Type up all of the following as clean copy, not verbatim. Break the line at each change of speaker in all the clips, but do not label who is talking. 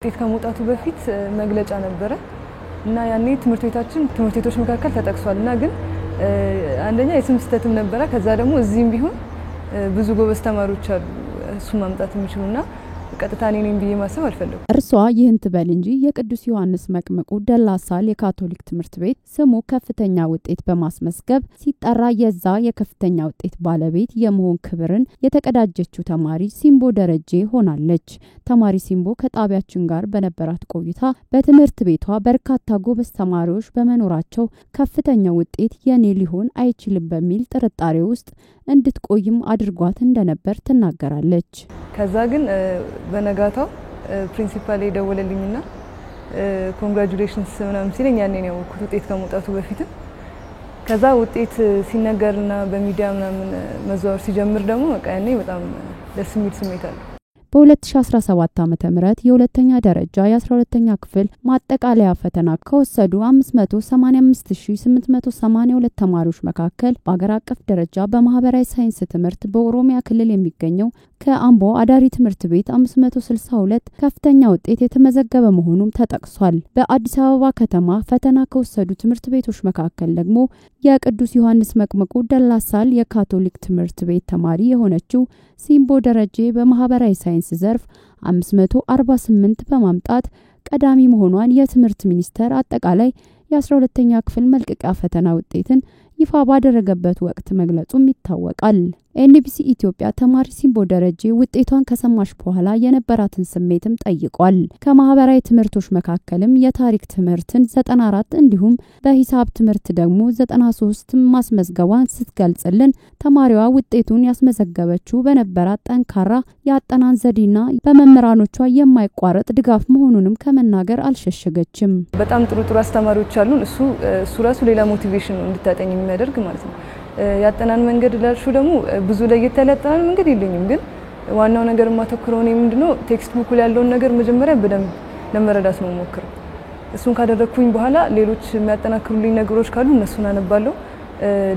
ውጤት ከመውጣቱ በፊት መግለጫ ነበረ እና ያኔ ትምህርት ቤቶች መካከል ተጠቅሷልና ግን አንደኛ የስም ስተትም ነበረ ከዛ ደግሞ እዚህም ቢሆን ብዙ ጎበዝ ተማሪዎች አሉ እሱ ማምጣት የሚችሉና ቀጥታ እኔን ብዬ ማሰብ አልፈልግም።
እርሷ ይህን ትበል እንጂ የቅዱስ ዮሐንስ መጥምቁ ደላሳል የካቶሊክ ትምህርት ቤት ስሙ ከፍተኛ ውጤት በማስመዝገብ ሲጠራ የዛ የከፍተኛ ውጤት ባለቤት የመሆን ክብርን የተቀዳጀችው ተማሪ ሲምቦ ደረጀ ሆናለች። ተማሪ ሲምቦ ከጣቢያችን ጋር በነበራት ቆይታ በትምህርት ቤቷ በርካታ ጎበዝ ተማሪዎች በመኖራቸው ከፍተኛ ውጤት የኔ ሊሆን አይችልም በሚል ጥርጣሬ ውስጥ እንድትቆይም አድርጓት እንደነበር ትናገራለች።
ከዛ ግን በነጋታው ፕሪንሲፓል ደወለልኝና ኮንግራቹሌሽንስ ምናምን ሲለኝ ያኔ ነው ውጤት ከመውጣቱ በፊት ከዛ ውጤት ሲነገርና በሚዲያ ምናምን መዘዋወር ሲጀምር ደግሞ በቃ ያኔ በጣም ደስ የሚል ስሜት አለ።
በ2017 ዓ.ም የሁለተኛ ደረጃ የ12ኛ ክፍል ማጠቃለያ ፈተና ከወሰዱ 585882 ተማሪዎች መካከል በአገር አቀፍ ደረጃ በማህበራዊ ሳይንስ ትምህርት በኦሮሚያ ክልል የሚገኘው ከአምቦ አዳሪ ትምህርት ቤት 562 ከፍተኛ ውጤት የተመዘገበ መሆኑን ተጠቅሷል። በአዲስ አበባ ከተማ ፈተና ከወሰዱ ትምህርት ቤቶች መካከል ደግሞ የቅዱስ ዮሐንስ መጥምቁ ደላሳል የካቶሊክ ትምህርት ቤት ተማሪ የሆነችው ሲምቦ ደረጀ በማህበራዊ ሳይንስ ዘርፍ 548 በማምጣት ቀዳሚ መሆኗን የትምህርት ሚኒስቴር አጠቃላይ የ12ኛ ክፍል መልቀቂያ ፈተና ውጤትን ይፋ ባደረገበት ወቅት መግለጹም ይታወቃል። ኤንቢሲ ኢትዮጵያ ተማሪ ሲምቦ ደረጀ ውጤቷን ከሰማሽ በኋላ የነበራትን ስሜትም ጠይቋል። ከማህበራዊ ትምህርቶች መካከልም የታሪክ ትምህርትን 94 እንዲሁም በሂሳብ ትምህርት ደግሞ 93 ማስመዝገቧን ስትገልጽልን ተማሪዋ ውጤቱን ያስመዘገበችው በነበራት ጠንካራ ያጠናን ዘዴና በመምህራኖቿ የማይቋረጥ ድጋፍ መሆኑንም ከመናገር አልሸሸገችም።
በጣም ጥሩ አስተማሪዎች አሉን እሱ ራሱ ሌላ ሞቲቬሽን ነው እንድታጠኝ የሚያደርግ ማለት ነው። ያጠናን መንገድ ላልሹ ደግሞ ብዙ ለየት ያለ ያጠናን መንገድ የለኝም ግን ዋናው ነገር ማተኩረው ነው ምንድነው ቴክስት ቡክ ላይ ያለው ነገር መጀመሪያ በደንብ ለመረዳት ነው ሞክር እሱን ካደረኩኝ በኋላ ሌሎች የሚያጠናክሩልኝ ነገሮች ካሉ እነሱን አነባለሁ።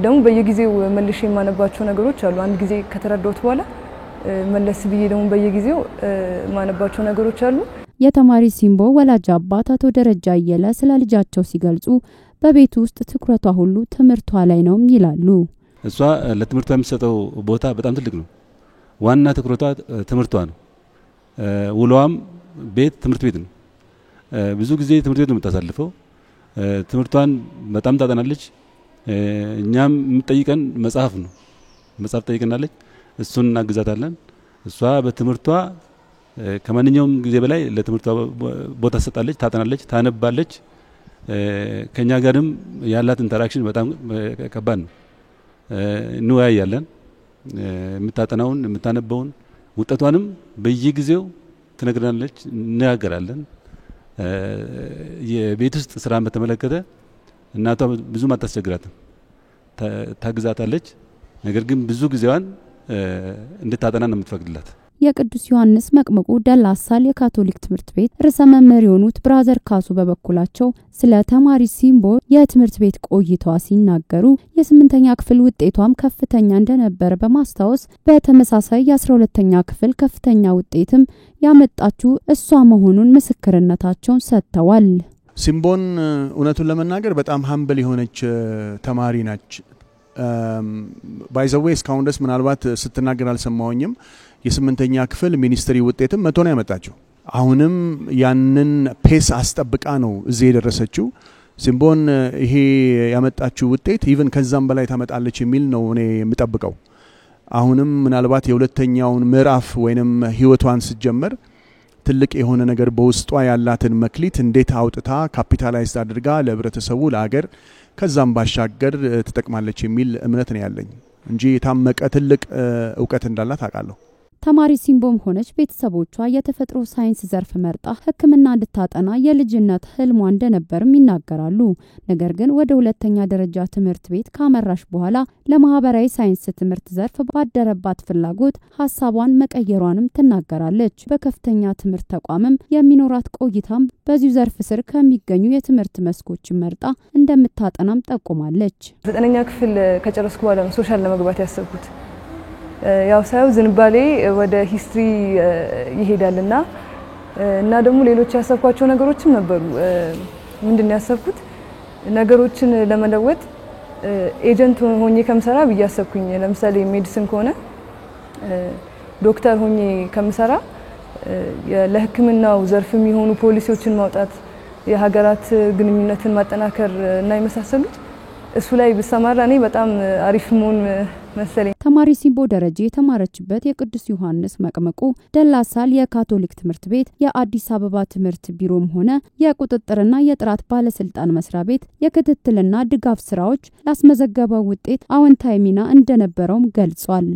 ደግሞ በየጊዜው መልሼ የማነባቸው ነገሮች አሉ አንድ ጊዜ ከተረዳሁት በኋላ መለስ ብዬ ደግሞ በየጊዜው ማነባቸው ነገሮች አሉ።
የተማሪ ሲምቦ ወላጅ አባት አቶ ደረጃ አየለ ስለ ልጃቸው ሲገልጹ በቤት ውስጥ ትኩረቷ ሁሉ ትምህርቷ ላይ ነው ይላሉ።
እሷ ለትምህርቷ የሚሰጠው ቦታ በጣም ትልቅ ነው። ዋና ትኩረቷ ትምህርቷ ነው። ውሏም ቤት ትምህርት ቤት ነው። ብዙ ጊዜ ትምህርት ቤት ነው የምታሳልፈው። ትምህርቷን በጣም ታጠናለች። እኛም የምትጠይቀን መጽሐፍ ነው። መጽሐፍ ጠይቀናለች። እሱን እናግዛታለን። እሷ በትምህርቷ ከማንኛውም ጊዜ በላይ ለትምህርቷ ቦታ ሰጣለች፣ ታጠናለች፣ ታነባለች። ከኛ ጋርም ያላት ኢንተራክሽን በጣም ከባድ ነው። እንወያያለን። የምታጠናውን የምታነበውን ውጤቷንም በየጊዜው ትነግረናለች፣ እንነጋገራለን። የቤት ውስጥ ስራን በተመለከተ እናቷ ብዙም አታስቸግራትም፣ ታግዛታለች። ነገር ግን ብዙ ጊዜዋን እንድታጠና ነው የምትፈቅድላት።
የቅዱስ ዮሐንስ መጥምቁ ደላሳል የካቶሊክ ትምህርት ቤት ርዕሰ መምህር የሆኑት ብራዘር ካሱ በበኩላቸው ስለ ተማሪ ሲምቦ የትምህርት ቤት ቆይታዋ ሲናገሩ የ8ኛ ክፍል ውጤቷም ከፍተኛ እንደነበር በማስታወስ በተመሳሳይ የ12ኛ ክፍል ከፍተኛ ውጤትም ያመጣችው እሷ መሆኑን ምስክርነታቸውን ሰጥተዋል።
ሲምቦን እውነቱን ለመናገር በጣም ሀምብል የሆነች ተማሪ ናች። ባይ ዘ ዌይ እስካሁን ድረስ ምናልባት ስትናገር አልሰማሁኝም። የ8ኛ ክፍል ሚኒስትሪ ውጤትም 100 ነው ያመጣችው። አሁንም ያንን ፔስ አስጠብቃ ነው እዚህ የደረሰችው። ሲምቦን ይሄ ያመጣችው ውጤት ኢቭን ከዛም በላይ ታመጣለች የሚል ነው እኔ የምጠብቀው። አሁንም ምናልባት የሁለተኛውን ምዕራፍ ወይንም ህይወቷን ስትጀምር ትልቅ የሆነ ነገር በውስጧ ያላትን መክሊት እንዴት አውጥታ ካፒታላይዝ አድርጋ ለህብረተሰቡ ለሀገር ከዛም ባሻገር ተጠቅማለች የሚል እምነት ነው ያለኝ እንጂ የታመቀ ትልቅ ዕውቀት እንዳላት አውቃለሁ።
ተማሪ ሲምቦም ሆነች ቤተሰቦቿ የተፈጥሮ ሳይንስ ዘርፍ መርጣ ሕክምና እንድታጠና የልጅነት ህልሟ እንደነበርም ይናገራሉ። ነገር ግን ወደ ሁለተኛ ደረጃ ትምህርት ቤት ካመራሽ በኋላ ለማህበራዊ ሳይንስ ትምህርት ዘርፍ ባደረባት ፍላጎት ሐሳቧን መቀየሯንም ትናገራለች። በከፍተኛ ትምህርት ተቋምም የሚኖራት ቆይታም በዚሁ ዘርፍ ስር ከሚገኙ የትምህርት መስኮች መርጣ እንደምታጠናም ጠቁማለች።
9ኛ ክፍል ከጨረስኩ በኋላ ሶሻል ለመግባት ያሰብኩት ያው ሳይው ዝንባሌ ወደ ሂስትሪ ይሄዳልና እና ደግሞ ሌሎች ያሰብኳቸው ነገሮችም ነበሩ። ምንድነው ያሰብኩት ነገሮችን ለመለወጥ ኤጀንት ሆኜ ከምሰራ ብያሰብኩኝ። ለምሳሌ ሜዲሲን ከሆነ ዶክተር ሆኜ ከምሰራ ለሕክምናው ዘርፍ የሚሆኑ ፖሊሲዎችን ማውጣት፣ የሀገራት ግንኙነትን ማጠናከር እና የመሳሰሉት እሱ ላይ ብሰማራ እኔ በጣም አሪፍ መሆን መሰለኝ።
ተማሪ ሲምቦ ደረጃ የተማረችበት የቅዱስ ዮሐንስ መቅመቁ ደላሳል የካቶሊክ ትምህርት ቤት የአዲስ አበባ ትምህርት ቢሮም ሆነ የቁጥጥርና የጥራት ባለስልጣን መስሪያ ቤት የክትትልና ድጋፍ ስራዎች ላስመዘገበው ውጤት አዎንታዊ ሚና እንደነበረውም ገልጿል።